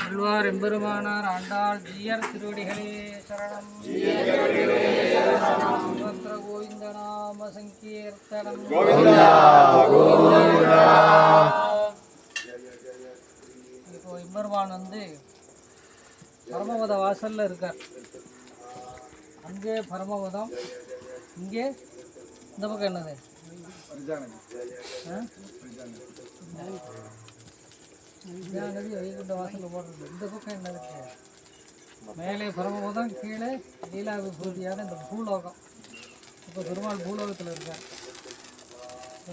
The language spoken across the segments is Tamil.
அழ்வார் எம்பெருமானார் ஆண்டாள் ஜீயர் திருவடிகளே சரணம். கோவிந்த நாம சங்கீர்த்தனம். இப்போ எம்பெருமான் பரமபத வாசல்ல இருக்கார். அங்கே பரமபதம், இங்கே இந்த பக்கம் என்னது நதி வைகுண்ட வாசல்ல போடுறது. இந்த பக்கம் என்னது? மேலே பரமபதம், கீழே லீலா விபூதியான இந்த பூலோகம். இப்போ பெருமாள் பூலோகத்தில் இருக்கார்.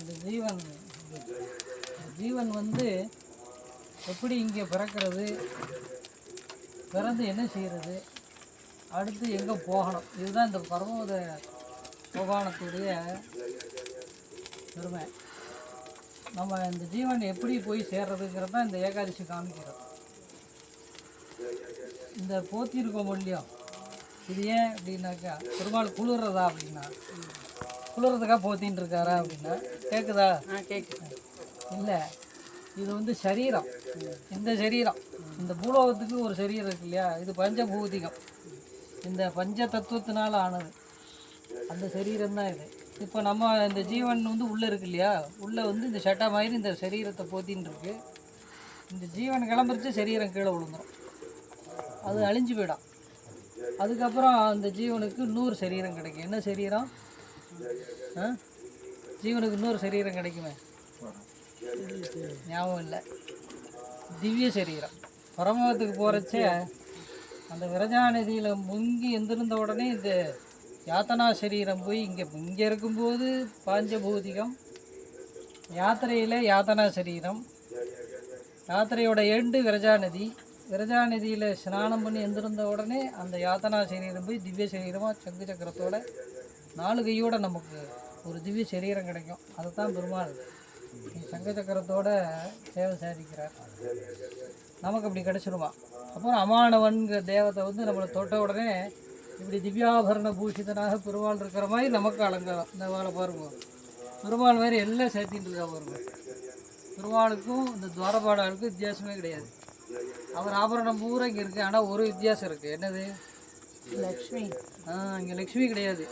இந்த ஜீவன் எப்படி இங்கே பிறக்கிறது, பிறந்து என்ன செய்கிறது, அடுத்து எங்கே போகணும், இதுதான் இந்த பரமபத புராணத்துடைய பெருமை. நம்ம இந்த ஜீவன் எப்படி போய் சேர்றதுங்கிறது தான் இந்த ஏகாதசி காமிக்கிறது. இந்த போத்திருக்கோம் இல்லையோ, இது ஏன் அப்படின்னாக்கா பெருமாள் குளிர்றதா அப்படின்னா, குளிர்றதுக்காக போத்தின்னு இருக்காரா அப்படின்னா கேட்குதா? கேட்குது. இல்லை, இது சரீரம். இந்த சரீரம், இந்த பூலோகத்துக்கு ஒரு சரீரம் இருக்கு இல்லையா, இது பஞ்சபூதிகம், இந்த பஞ்ச தத்துவத்தினால ஆனது. அந்த சரீரம் தான் இது. இப்போ நம்ம இந்த ஜீவன் உள்ளே இருக்கு இல்லையா, உள்ளே இந்த சட்டா மாதிரி இந்த சரீரத்தை போத்தின்னு இருக்கு. இந்த ஜீவன் கிளம்புறச்சு சரீரம் கீழே விழுந்துடும், அது அழிஞ்சு போயிடும். அதுக்கப்புறம் அந்த ஜீவனுக்கு இன்னொரு சரீரம் கிடைக்கும். என்ன சரீரம்? ஜீவனுக்கு இன்னொரு சரீரம் கிடைக்குமே, ஞாபகம் இல்லை. திவ்ய சரீரம். பரமபதத்துக்கு போகிறச்சே அந்த விரஜாநதியில் முங்கி எந்திருந்த உடனே இந்த யாத்தனா சரீரம் போய் இங்கே இருக்கும்போது பாஞ்சபூதிகம், யாத்திரையில் யாத்தனா சரீரம், யாத்திரையோட எண்டு விரஜாநதி, விரஜாநதியில் ஸ்நானம் பண்ணி எந்திருந்த உடனே அந்த யாத்தனா சரீரம் போய் திவ்ய சரீரமாக சங்கு சக்கரத்தோட 4 கையோட நமக்கு ஒரு திவ்ய சரீரம் கிடைக்கும். அதுதான் பெருமாள் சங்க சக்கரத்தோட சேவை சாதிக்கிறார். நமக்கு அப்படி கிடைச்சிருமா. அப்புறம் அமானவன்கிற தேவத்தை நம்மளை தொட்ட உடனே இப்படி திவ்யாபரண பூஷிதனாக பெருமாள் இருக்கிற மாதிரி நமக்கு அலங்காரம். இந்த வேலை பாருங்க, பெருமாள் மாதிரி எல்லாம் சேர்த்திட்டு இருக்கா பாருங்க. பெருமாளுக்கும் இந்த துவாரபாடாளுக்கும் வித்தியாசமே கிடையாது. அவர் ஆபரணம் பூரா இங்கே இருக்குது, ஆனால் ஒரு வித்தியாசம் இருக்குது. என்னது? லக்ஷ்மி. இங்கே லக்ஷ்மி கிடையாது,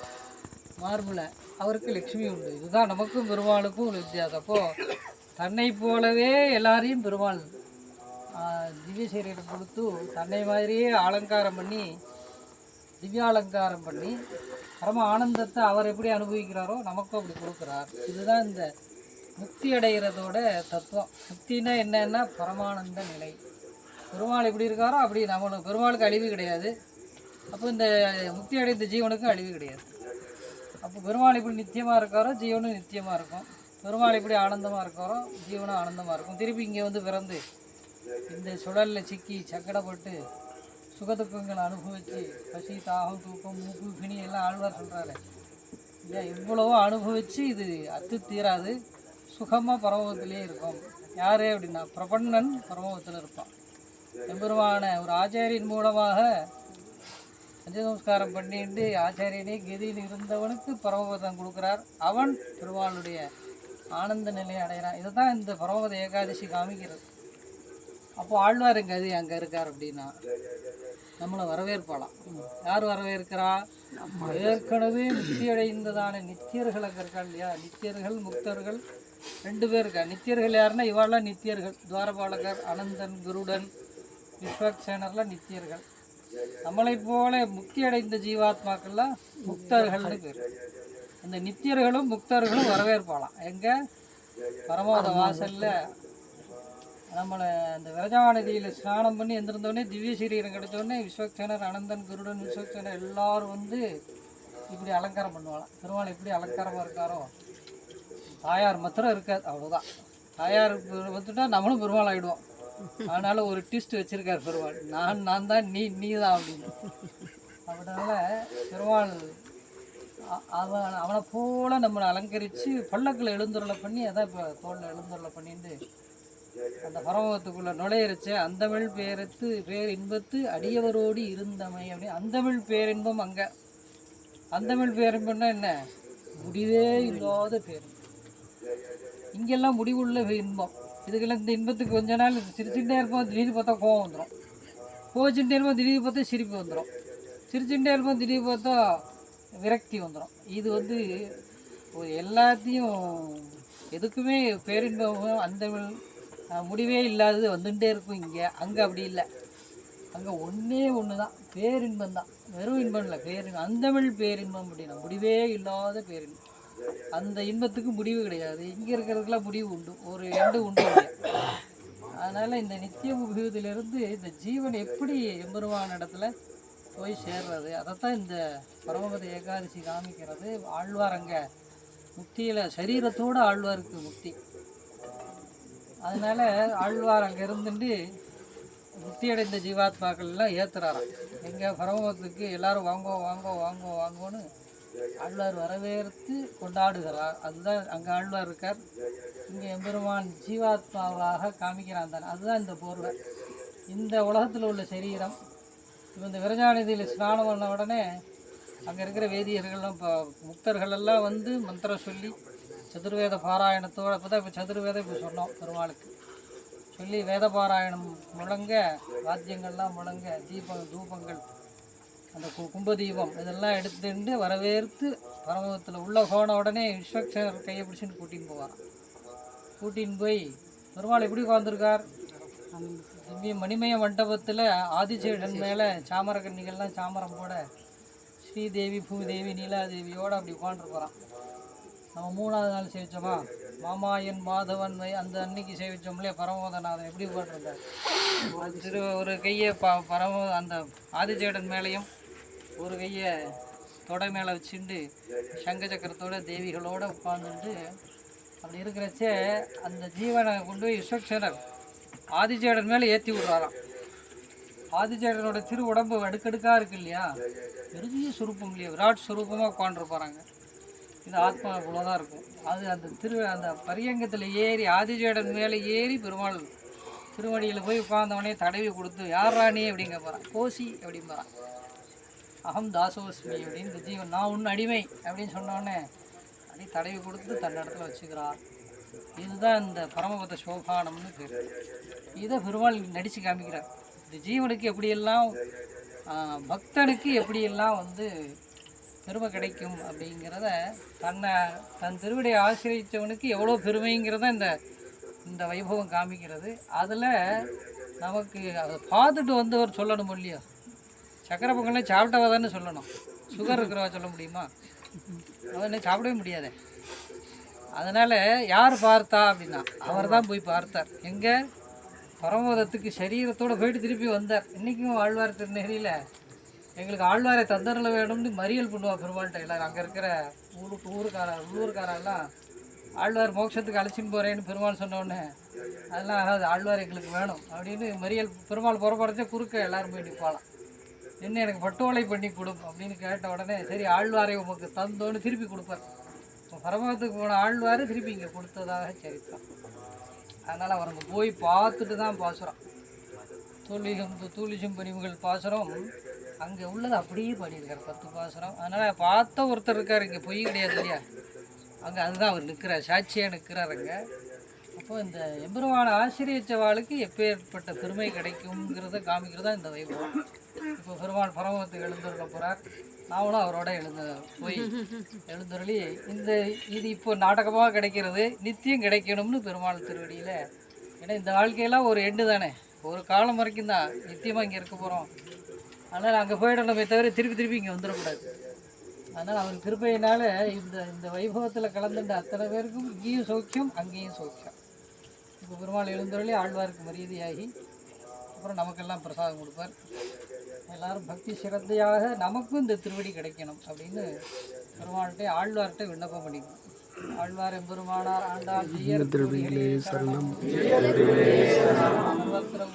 மார்பில். அவருக்கு லக்ஷ்மி உண்டு. இதுதான் நமக்கும் பெருமாளுக்கும் ஒரு வித்தியாசம். அப்போது தன்னை போலவே எல்லாரையும் பெருமாள் திவ்ய சரீரம் கொடுத்து தன்னை மாதிரியே அலங்காரம் பண்ணி, திவ்யாலங்காரம் பண்ணி பரம ஆனந்தத்தை அவர் எப்படி அனுபவிக்கிறாரோ நமக்கும் அப்படி கொடுக்குறார். இதுதான் இந்த முக்தி அடைகிறதோட தத்துவம். முக்தினா என்னன்னா பரமானந்த நிலை. பெருமாள் எப்படி இருக்காரோ அப்படி நம்மளுக்கு. பெருமாளுக்கு அழிவு கிடையாது. அப்போ இந்த முக்தி அடைந்த ஜீவனுக்கும் அழிவு கிடையாது. அப்போ பெருமாள் இப்படி நித்தியமாக இருக்காரோ ஜீவனும் நித்தியமாக இருக்கும். பெருமாள் இப்படி ஆனந்தமாக இருக்காரோ ஜீவனும் ஆனந்தமாக இருக்கும். திருப்பி இங்கே பிறந்து இந்த சுழலில் சிக்கி சக்கடப்பட்டு சுகதுக்கங்களை அனுபவித்து பசி, தாகம், தூக்கம், மூக்கு, பிணி எல்லாம் ஆழ்வார் சொல்கிறாரு இல்லையா, இவ்வளவோ அனுபவித்து இது அத்து தீராது, சுகமாக பரமபதத்திலே இருக்கும். யார் அப்படின்னா பிரபன்னன் பரமபதத்தில் இருப்பான். எம்பெருமான ஒரு ஆச்சாரியின் மூலமாக பஞ்சசம்ஸ்காரம் பண்ணிட்டு ஆச்சாரியனே கதியில் இருந்தவனுக்கு பரமபதம் கொடுக்குறார். அவன் பெருமாளுடைய ஆனந்த நிலையை அடைகிறான். இதை தான் இந்த பரமபத ஏகாதசி காமிக்கிறது. அப்போது ஆழ்வார் கதி அங்கே இருக்கார் அப்படின்னா நம்மளை வரவேற்பாளாம். யார் வரவேற்கிறா? ஏற்கனவே முக்தி அடைந்ததான நித்தியர்கள் அங்கே இருக்கா இல்லையா. நித்தியர்கள் முக்தர்கள் 2 பேர் இருக்கா. நித்தியர்கள் யாருன்னா இவாளெலாம் நித்தியர்கள். துவாரபாலகர், அனந்தன், குருடன், விஸ்வக்சேனர்லாம் நித்தியர்கள். நம்மளை போல முக்தி அடைந்த ஜீவாத்மாக்கள்லாம் முக்தர்கள்னு பேர். அந்த நித்தியர்களும் முக்தர்களும் வரவேற்பாளாம். எங்கே? பரமபத வாசலில் நம்மளை அந்த விரஜாநதியில் ஸ்நானம் பண்ணி எந்திருந்தோடனே திவ்ய சரீரம் கிடைச்சோடனே விஸ்வக்சேனர், அனந்தன், குருடன், விஸ்வக்சேனர் எல்லோரும் இப்படி அலங்காரம் பண்ணுவாளாம். பெருமாள் எப்படி அலங்காரமாக இருக்காரோ. தாயார் மாத்திரம் இருக்காது, அவ்வளோதான். தாயார் வந்துட்டா நம்மளும் பெருமாள் ஆகிடுவோம். அதனால் ஒரு ட்விஸ்ட் வச்சுருக்கார் பெருமாள். நான் தான், நீ தான் அப்படின்னு. அதனால பெருமாள் அவனை போல் நம்மளை அலங்கரித்து பல்லக்கில் எழுந்துருளை பண்ணி, அதான் இப்போ தோளில் எழுந்துருளை பண்ணிட்டு அந்த பரமபதத்துக்குள்ளே நுழையிறச்சே அந்தமிழ் பேரத்து பேர் இன்பத்து அடியவரோடு இருந்தமை அப்படி. அந்தமிழ் பேரின்பம் அங்கே. அந்தமிழ் பேரின்பம்னா என்ன? முடிவே இல்லாத பேரின்பம். இங்கெல்லாம் முடிவுள்ள இன்பம். இதுக்கெல்லாம் இந்த இன்பத்துக்கு கொஞ்ச நாள் சிரிச்சுட்டே இருப்போம், திடீர்னு பார்த்தா கோவம் வந்துடும். கோச்சிட்டே இருப்போம், திடீர்னு பார்த்தா சிரிப்பு வந்துடும். சிரிச்சுட்டே இருப்போம், திடீர்னு பார்த்தா விரக்தி வந்துடும். இது எல்லாத்தையும் எதுக்குமே பேரின்பம் அந்த முடிவே இல்லாதது வந்துகிட்டே இருக்கும். அங்கே அப்படி இல்லை. அங்கே ஒன்று தான், பேரின்பம் தான். வெறும் இன்பம் இல்லை, பேரின்பம். அந்தமிழ் பேரின்பம் அப்படின்னா முடிவே இல்லாத பேரின்பம். அந்த இன்பத்துக்கு முடிவு கிடையாது. இங்கே இருக்கிறதுக்கெல்லாம் முடிவு உண்டு, ஒரு எண்டு உண்டு. அதனால் இந்த நித்திய முகியத்திலிருந்து இந்த ஜீவன் எப்படி எம்பெருமான இடத்துல போய் சேர்றது, அதைத்தான் இந்த பரமபத ஏகாதசி காமிக்கிறது. ஆழ்வார் அங்கே முக்தியில் சரீரத்தோடு ஆழ்வாருக்கு முக்தி. அதனால் ஆழ்வார் அங்கே இருந்துட்டு முக்தி அடைந்த ஜீவாத்மாக்கள்லாம் ஏற்றுறாராம். எங்கள் பரமபதத்துக்கு எல்லோரும் வாங்கோ வாங்கோ வாங்கோ வாங்கோன்னு ஆழ்வார் வரவேற்று கொண்டாடுகிறார். அதுதான் அங்கே ஆழ்வார் இருக்கார். இங்கே எம்பெருமான் ஜீவாத்மாவாக காமிக்கிறான் தானே, அதுதான் இந்த போர்வை. இந்த உலகத்தில் உள்ள சரீரம் இப்போ இந்த விரஜாநிதியில் ஸ்நானம் பண்ண உடனே அங்கே இருக்கிற வேதியர்கள்லாம் இப்போ முக்தர்களெல்லாம் வந்து மந்திரம் சொல்லி சதுர்வேத பாராயணத்தோடு இப்போ சதுர்வேதம் இப்போ சொன்னோம் பெருமாளுக்கு சொல்லி வேத பாராயணம் முழங்க, வாத்தியங்கள்லாம் முழங்க, தூபங்கள் அந்த கும்பதீபம் இதெல்லாம் எடுத்துட்டு வரவேற்று பரமபதத்தில் உள்ள போன உடனே விஸ்வக்சேனர் கையை பிடிச்சின்னு கூட்டின்னு போவார். கூட்டின்னு போய் பெருமாள் எப்படி உட்காந்துருக்கார், திவ்ய மணிமய மண்டபத்தில் ஆதிசேஷன் மேலே சாமரக்கன்னிகள்லாம் சாமரம் போட ஸ்ரீதேவி பூதேவி நீலாதேவியோடு அப்படி உட்காந்துருக்குறான். நம்ம 3வது நாள் சேவிச்சோமா, மாமாயன் மாதவன் அந்த அன்னைக்கு சேவிச்சோம்லே பரமபதநாதன் எப்படி உட்காந்துருந்தார். ஒரு கையை அந்த ஆதிசேடன் மேலேயும் ஒரு கையை தொடை மேலே வச்சுட்டு சங்க சக்கரத்தோட தேவிகளோடு உட்காந்துட்டு அப்படி இருக்கிறச்சே அந்த ஜீவனை கொண்டு போய் விஸ்வக்சேனர் ஆதிசேடன் மேலே ஏற்றி விடுறாராம். ஆதிசேடனோட திரு உடம்பு அடுக்கடுக்காக இருக்கு இல்லையா, பெரிய சுரூப்பம் இல்லையா, விராட் சுரூபமாக உட்காந்துருப்பாங்க. இது ஆத்மா இவ்வளோதான் இருக்கும். அது அந்த பரியங்கத்தில் ஏறி ஆதிசேடன் மேலே ஏறி பெருமாள் திருவடியில் போய் உட்கார்ந்தவனே தடவி கொடுத்து யார் ராணி அப்படிங்க போகிறான், கோசி அப்படிங்கிறான். அகம் தாசோஸ்மி அப்படின்னு இந்த ஜீவன் நான் உன் அடிமை அப்படின்னு சொன்னோடனே அப்படி தடவி கொடுத்து தன்னிடத்துல வச்சுக்கிறார். இதுதான் இந்த பரமபத சோபானம்னு பேர். இதை பெருமாள் நடித்து காமிக்கிறார். இந்த ஜீவனுக்கு எப்படியெல்லாம் பக்தனுக்கு எப்படியெல்லாம் பெருமை கிடைக்கும் அப்படிங்கிறத தன் திருவிடையை ஆசிரியச்சவனுக்கு எவ்வளோ பெருமைங்கிறத இந்த வைபவம் காமிக்கிறது. அதில் நமக்கு அதை பார்த்துட்டு வந்தவர் சொல்லணும் இல்லையா, சக்கரை பொங்கலே சாப்பிட்டவா தானே சொல்லணும், சுகர் இருக்கிறவா சொல்ல முடியுமா, அவனே சாப்பிடவே முடியாதே. அதனால் யார் பார்த்தா அப்படின்னா அவர் தான் போய் பார்த்தார். எங்கே பரமபதத்துக்கு சரீரத்தோடு போயிட்டு திருப்பி வந்தார். இன்றைக்கும் ஆழ்வார் திருநெறியில் எங்களுக்கு ஆழ்வாரை தந்தரில் வேணும்னு மறியல் பண்ணுவாள் பெருமாள்கிட்ட எல்லோரும். அங்கே இருக்கிற உள்ளூர்காரெல்லாம் ஆழ்வார் மோட்சத்துக்கு அழைச்சின்னு போகிறேன்னு பெருமாள் சொன்னோடனே அதெல்லாம் ஆகாது, ஆழ்வார் எங்களுக்கு வேணும் அப்படின்னு மறியல் பெருமாள் புறப்படுறச்சே குறுக்க எல்லோரும் போய் நிற்பாலாம். என்ன எனக்கு பட்டோலை பண்ணி கொடும் அப்படின்னு கேட்ட உடனே சரி ஆழ்வாரை உமக்கு தந்தோன்னு திருப்பி கொடுப்பார். பரமபதத்துக்கு போன ஆழ்வார் திருப்பி இங்கே கொடுத்ததாக சரித்தான். அதனால் அவருங்க போய் பார்த்துட்டு தான் பாசுரம். தூளிசும் பணிவுகள் பாசுரம் அங்கே உள்ளது அப்படியே பண்ணியிருக்கார் 10 பாசுரம். அதனால் பார்த்த ஒருத்தர் இருக்கார், இங்கே பொய் கிடையாது இல்லையா, அங்கே அதுதான் அவர் நிற்கிறார், சாட்சியாக நிற்கிறார் அங்கே. அப்போது இந்த எம்பெருமான ஆசிரியச்சவாளுக்கு எப்பேற்பட்ட பெருமை கிடைக்குங்கிறத காமிக்கிறதா இந்த வைபவம். இப்போ பெருமாள் பரமபதத்துக்கு எழுந்துருள போகிறார். நானும் அவரோட எழுந்துருளி இது இப்போ நாடகமாக கிடைக்கிறது, நித்தியம் கிடைக்கணும்னு பெருமாள் திருவடியில். ஏன்னா இந்த வாழ்க்கையெல்லாம் ஒரு எண்டு தானே, ஒரு காலம் வரைக்கும் தான் நித்தியமாக இங்கே இருக்க போகிறோம். அதனால் அங்கே போயிடணுமே தவிர திருப்பி இங்கே வந்துடக்கூடாது. அதனால் அவர் கிருபையினால் இந்த வைபவத்தில் கலந்துட்ட அத்தனை பேருக்கும் இங்கேயும் சௌக்கியம் அங்கேயும் சௌக்கியம். இப்போ பெருமாள் எழுந்துருளி ஆழ்வாருக்கு மரியாதையாகி அப்புறம் நமக்கெல்லாம் பிரசாதம் கொடுப்பார். எல்லோரும் பக்தி சிரத்தையாக நமக்கும் இந்த திருவடி கிடைக்கணும் அப்படின்னு பெருமாள்கிட்ட ஆழ்வார்கிட்ட விண்ணப்பம் பண்ணிக்கணும். ஆழ்வார் எம்பெருமானார் ஆண்டாள் சரணம்.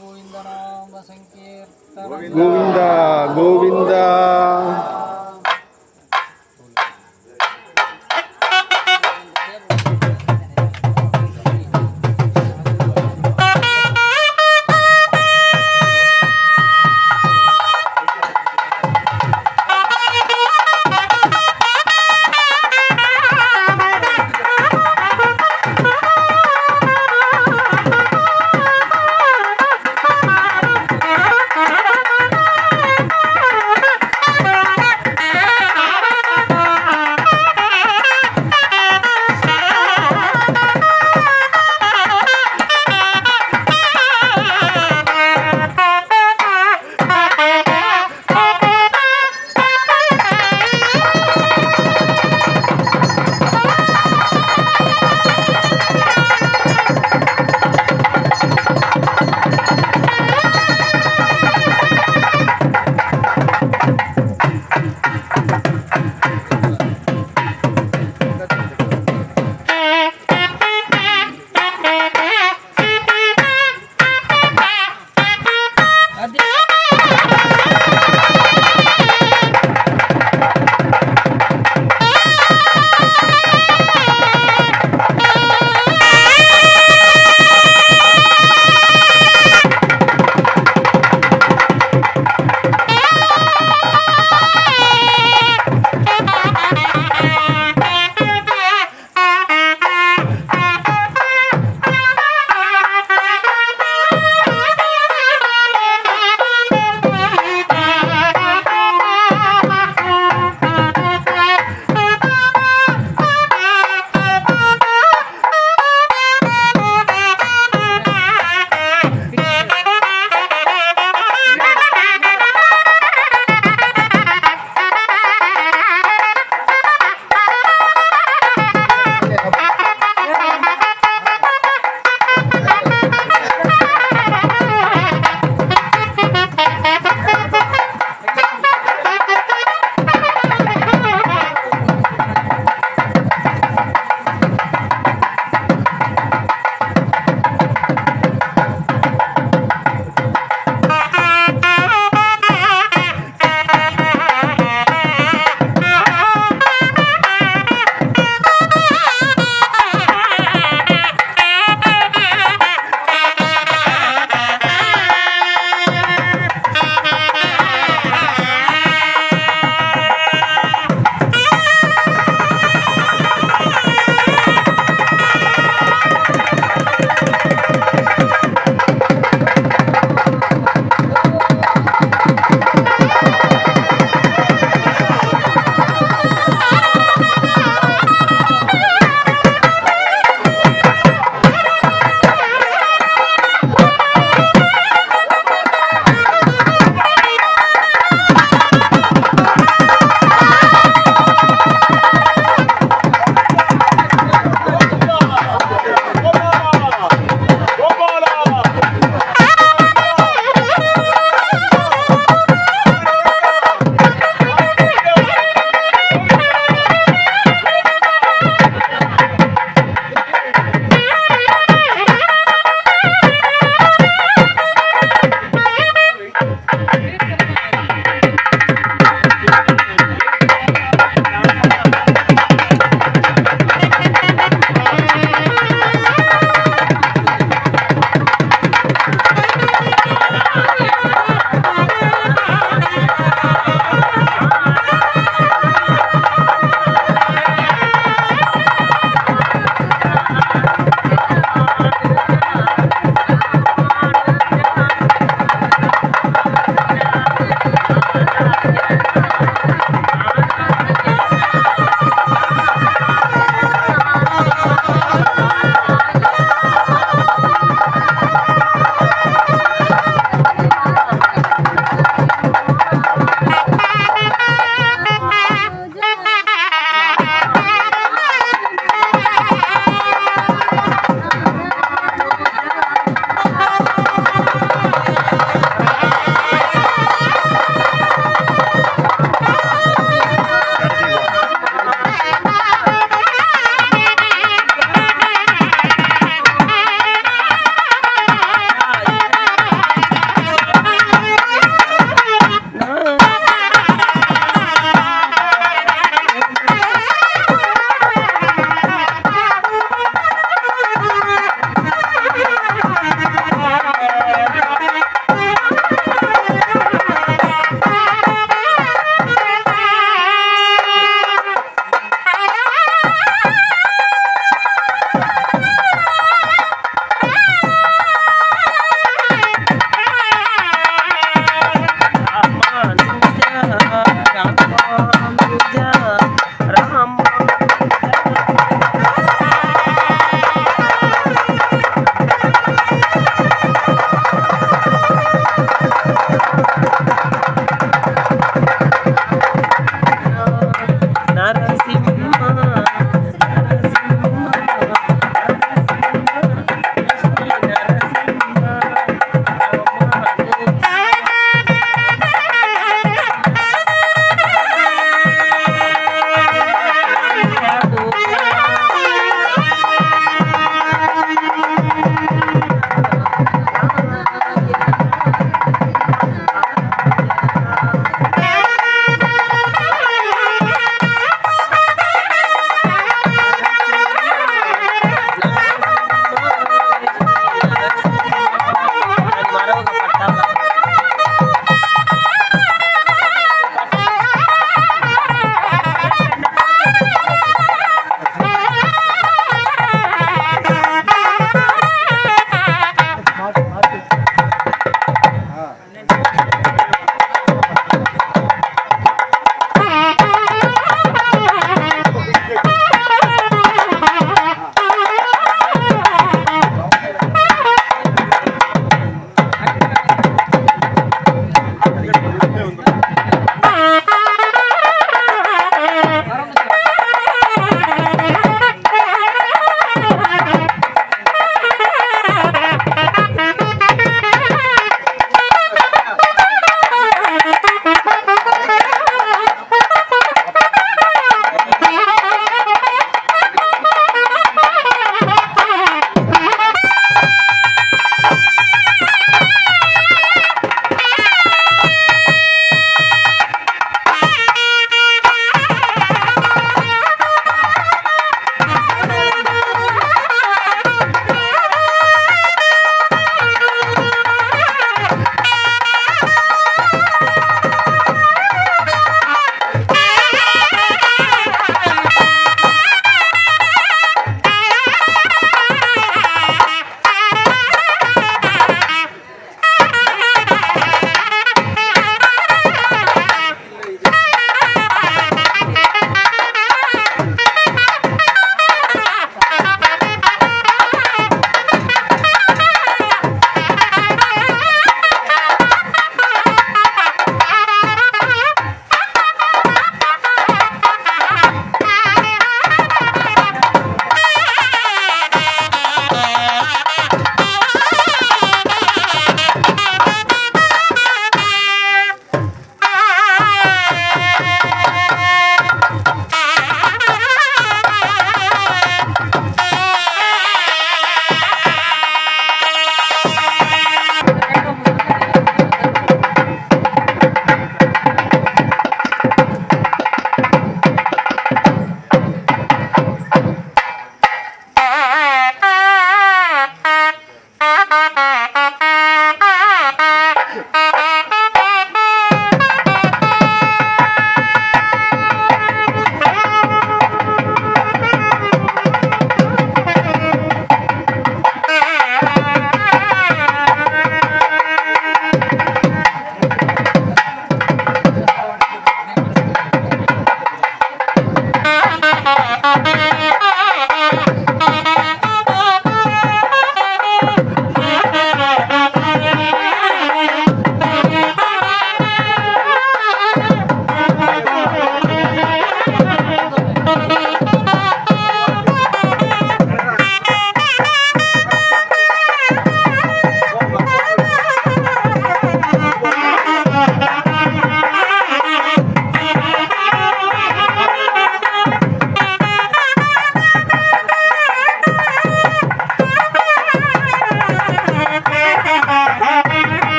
கோவிந்த நாம சங்கீர்த்தனம் கோவிந்தா கோவிந்தா.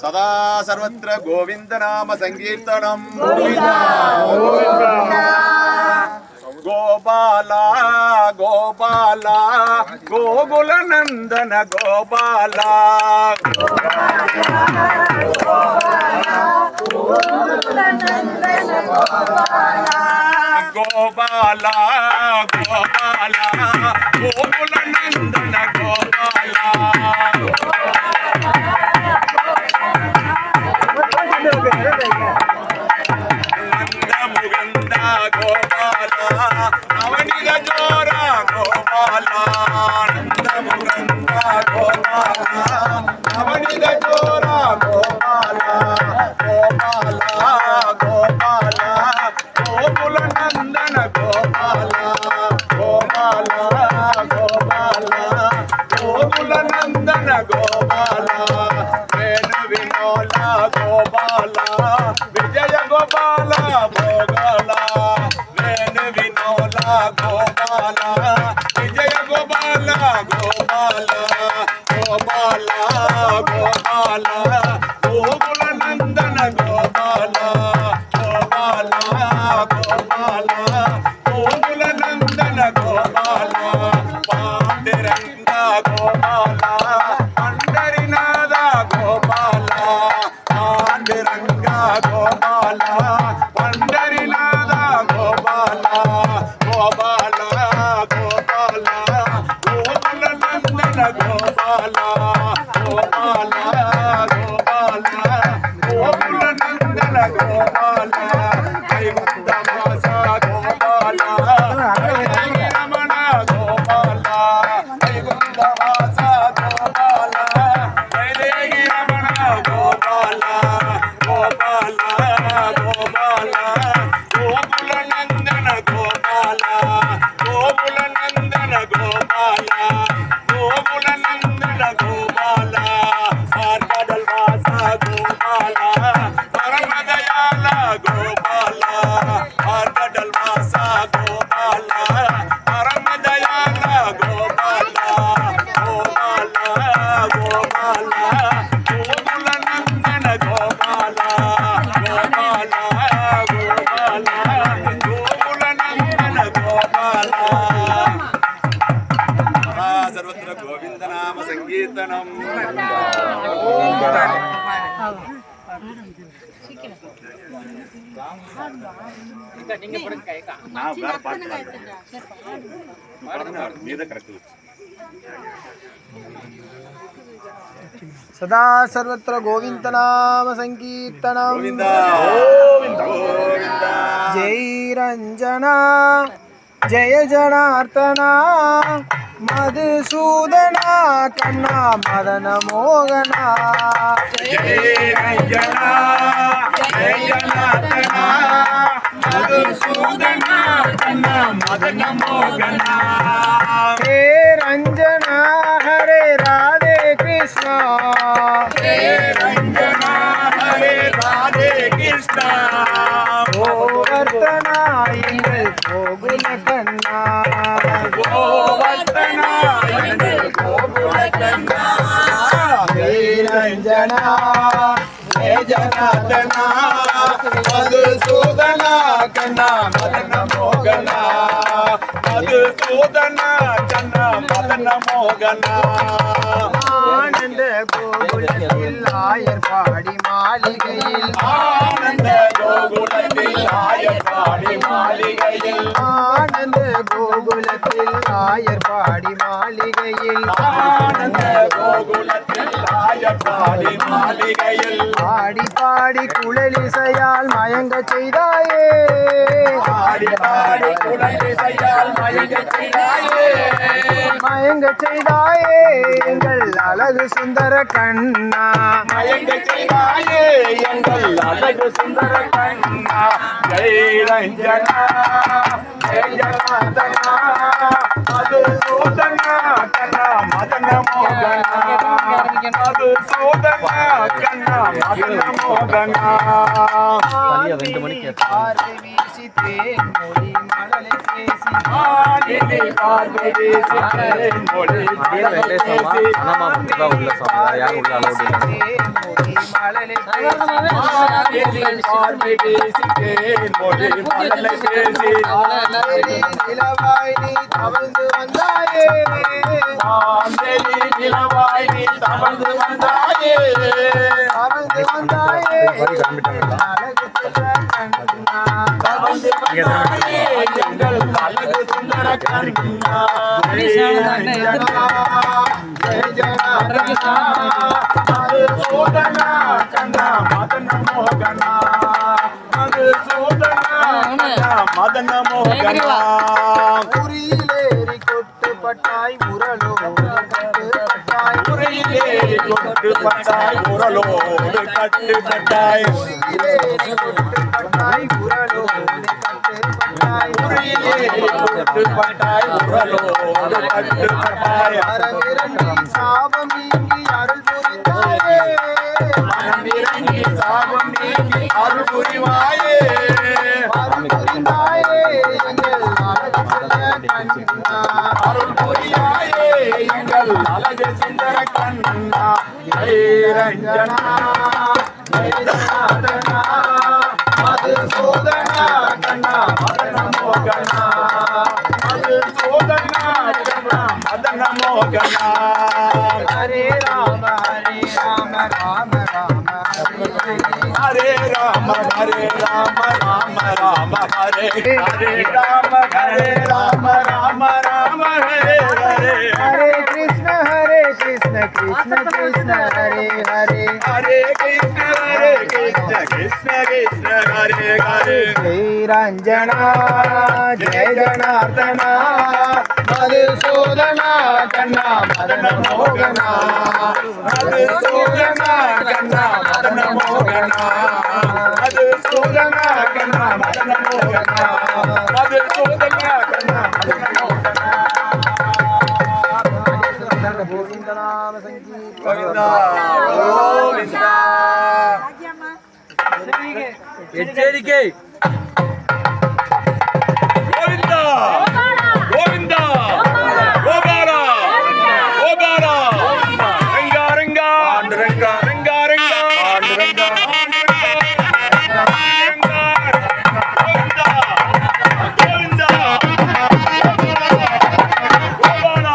सदा सर्वत्र गोविंद नाम संकीर्तनम गोपाला गोपाला गोकुल नंदन गोपाला गोपाला गोपाला गोकुल नंदन गोपाला मुगंदा गोपाला अवनिग जोरा गोपाला नंद मुगंदा गोपाला अवनिग जोरा गोपाला गोपाला गोपाला गोकुल नंदन गोपाला गोपाला गोपाला गोकुल नंदन गोपाला वेणु विनोला गोपाला विजय गोपाला भोगला वेणु विनोला गोपाला विजय गोपाला गोपाला गोपाला गोपाला गोकुल नंदन गोपाला गोपाला गोपाला சங்கீர்த்தனம் सदा सर्वत्र गोविंद नाम संकीर्तनम गोविंदा गोविंदा जय रंजना जय जनार्दना मधुसूदना कन्ना मदन मोहना जय रंजना जय जनार्दना मधुसूदना कन्ना मदन मोहना हे रंजना हरे राधे कृष्णा हे रंजना हरे राधे कृष्णा गोवर्धना इंगल गोकुल कन्ना गोवर्धना इंगल गोकुल कन्ना जय रंजना जय जनार्दना मधुसूदना कन्ना मदन मोहना मधुसूदना कन्ना मदन मोहना ஆனந்த கோகுலத்தில் ஆயர் பாடி மாளிகையில் ஆனந்த கோகுலத்தில் ஆயர் பாடி மாளிகையில் ஆனந்த கோகுலத்தில் ஆயர் பாடி மாளிகையில் ஆனந்த கோகுலத்தில் ஆயர் பாடி மாளிகையில் பாடி பாடி குழலிசையால் மயங்க செய்தாயே பாடி பாடி குழலிசையால் மயங்க செய்தாயே மயங்க செய்தாயே எங்கள் அழகு சுந்தர கண்ணா மயங்க செய்தாயே எங்கள் அழகு சுந்தர கண்ணா ஜெய ரஞ்சனா ஜெய ஜனார்தனா மதுசூதனா கண்ணா மதன மோகனா மதுசூதனா கண்ணா மதன மோகனா பார்வை வீசி தேன் மொழி மணலை பேசி ஆதினி பார்வை வீசி தேன் மொழி மணலை பேசி தேன் மொழி மணலை ஆதினி பார்வை வீசி தேன் மொழி மணலை பேசி நிலவாய் நீ தவழ்ந்து வந்தாயே மாந்தலி நிலவாய் நீ தவழ்ந்து வந்தாயே தவழ்ந்து வந்தாயே அழகு சுந்தர கண்ணா தவழ்ந்து வந்தாயே எங்கள் அழகு சுந்தர கண்ணா ஜெய ரஞ்சனா ஜெய ஜனார்தனா மதுசூதனா கண்ணா மதன மோகனா மதுசூதனா கண்ணா மதன மோகனா உரியிலேறி கொட்டுப்பட்டாய் முரளோடு கட்டுப்பட்டாய் உரையிலேறி கொட்டுப்பட்டாய் உரலோடு கட்டுப்பட்டாய் உரியிலேறி கொட்டுப்பட்டாய் முரளோடு கட்டுப்பட்டாய் உரையிலேறி கொட்டுப்பட்டாய் உரலோடு கட்டுப்பட்டாய் அறவிரண்டி சாபம் நீங்கி அருள் புரிந்தாயே மனமிறங்கி சாபம் நீக்கி அருள் புரிவாயே அருள் புரிந்தாயே எங்கள் அழகு சுந்தர கண்ணா அருள் புரியாயே எங்கள் அழகு சுந்தர கண்ணா ஜெய ரஞ்சனா ஜெய ஜனார்தனா மதுசூதனா கண்ணா மதன மோகனா மதுசூதனா கண்ணா மதன மோகனா ஹரே ராம ராம ராம ஹரே ஹரே ஹரே ராம ராம ராம ஹரே ஹரே ராம ராம ராம ஹரே ஹரே हरे कृष्ण कृष्ण कृष्ण हरे हरे हरे कृष्ण कृष्ण कृष्ण हरे हरे जय रंजना जय जनार्दना मधुसूदना कन्ना मदन मोहना मधुसूदना कन्ना मदन मोहना मधुसूदना कन्ना मदन मोहना मधुसूदना कन्ना मदन मोहना गोविंद नाम संकीर्तन गोविंदा गोविंदा எச்சரிக்கை गोविंदा गोविंदा गोबारा गोबारा रंगा रंगा रंगा रंगा रंगा रंगा गोविंदा गोविंदा गोबारा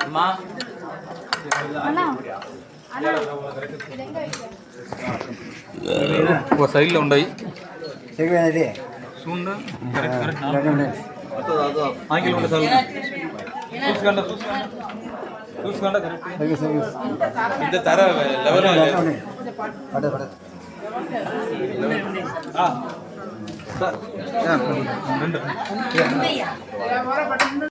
அம்மா ఓ సైడ్లో ఉండయి చూడండి ఆంగిల్ ఉండే సార్ చూసుకోండి కరెక్ట్ ఇంత తర లెవెల్